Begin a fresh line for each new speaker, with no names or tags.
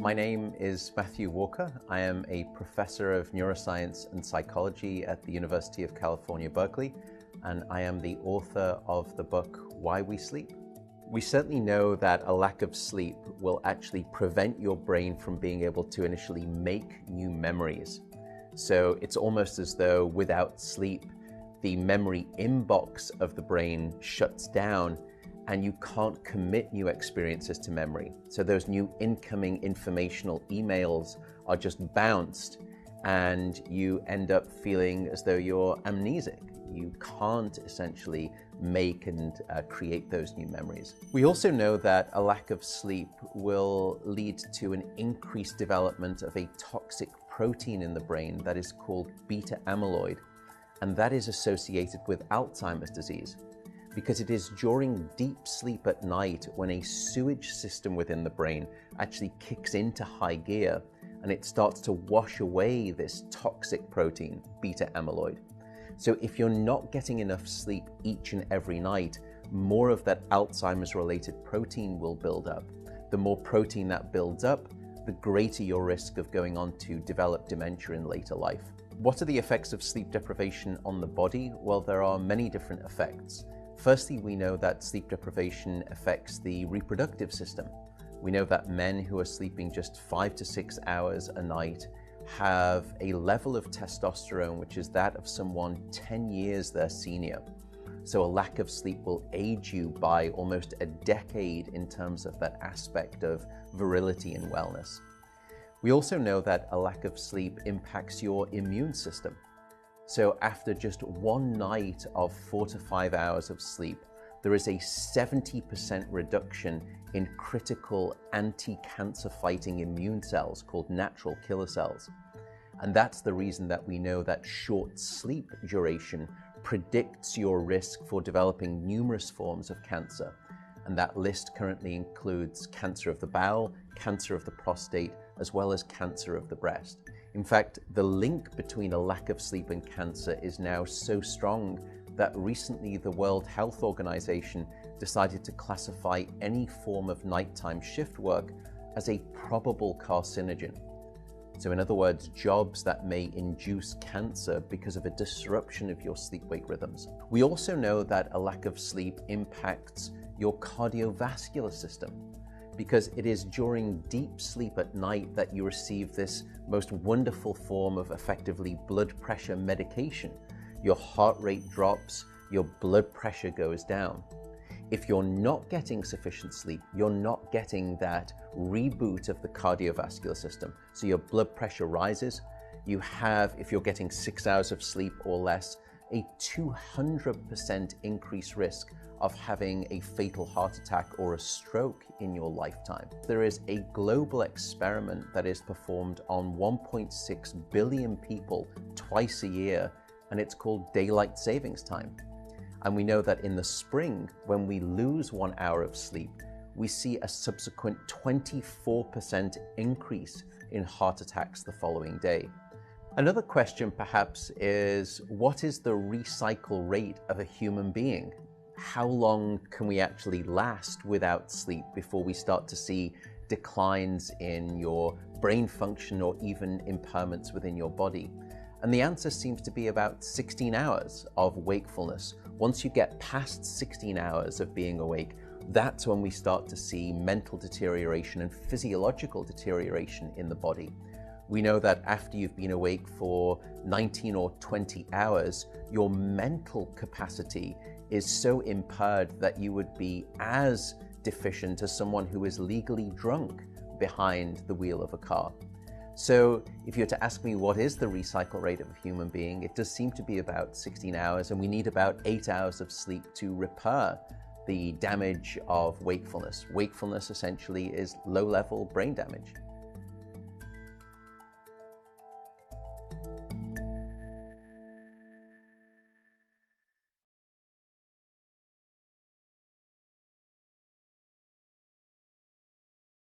My name is Matthew Walker. I am a professor of neuroscience and psychology at the University of California, Berkeley, and I am the author of the book, Why We Sleep. We certainly know that a lack of sleep will actually prevent your brain from being able to initially make new memories. So it's almost as though without sleep, the memory inbox of the brain shuts down and you can't commit new experiences to memory. So those new incoming informational emails are just bounced and you end up feeling as though you're amnesic. You can't essentially make and create those new memories. We also know that a lack of sleep will lead to an increased development of a toxic protein in the brain that is called beta amyloid, and that is associated with Alzheimer's disease, because it is during deep sleep at night when a sewage system within the brain actually kicks into high gear and it starts to wash away this toxic protein, beta amyloid. So if you're not getting enough sleep each and every night, more of that Alzheimer's related protein will build up. The more protein that builds up, the greater your risk of going on to develop dementia in later life. What are the effects of sleep deprivation on the body? Well, there are many different effects. Firstly, we know that sleep deprivation affects the reproductive system. We know that men who are sleeping just 5 to 6 hours a night have a level of testosterone which is that of someone 10 years their senior. So a lack of sleep will age you by almost a decade in terms of that aspect of virility and wellness. We also know that a lack of sleep impacts your immune system. So after just one night of 4 to 5 hours of sleep, there is a 70% reduction in critical anti-cancer fighting immune cells called natural killer cells. And that's the reason that we know that short sleep duration predicts your risk for developing numerous forms of cancer. And that list currently includes cancer of the bowel, cancer of the prostate, as well as cancer of the breast. In fact, the link between a lack of sleep and cancer is now so strong that recently the World Health Organization decided to classify any form of nighttime shift work as a probable carcinogen. So in other words, jobs that may induce cancer because of a disruption of your sleep-wake rhythms. We also know that a lack of sleep impacts your cardiovascular system, because it is during deep sleep at night that you receive this most wonderful form of effectively blood pressure medication. Your heart rate drops, your blood pressure goes down. If you're not getting sufficient sleep, you're not getting that reboot of the cardiovascular system. So your blood pressure rises. You have, if you're getting 6 hours of sleep or less, a 200% increased risk of having a fatal heart attack or a stroke in your lifetime. There is a global experiment that is performed on 1.6 billion people twice a year, and it's called daylight savings time. And we know that in the spring, when we lose 1 hour of sleep, we see a subsequent 24% increase in heart attacks the following day. Another question perhaps is, what is the recycle rate of a human being? How long can we actually last without sleep before we start to see declines in your brain function or even impairments within your body? And the answer seems to be about 16 hours of wakefulness. Once you get past 16 hours of being awake, that's when we start to see mental deterioration and physiological deterioration in the body. We know that after you've been awake for 19 or 20 hours, your mental capacity is so impaired that you would be as deficient as someone who is legally drunk behind the wheel of a car. So if you were to ask me what is the recycle rate of a human being, it does seem to be about 16 hours, and we need about 8 hours of sleep to repair the damage of wakefulness. Wakefulness essentially is low-level brain damage.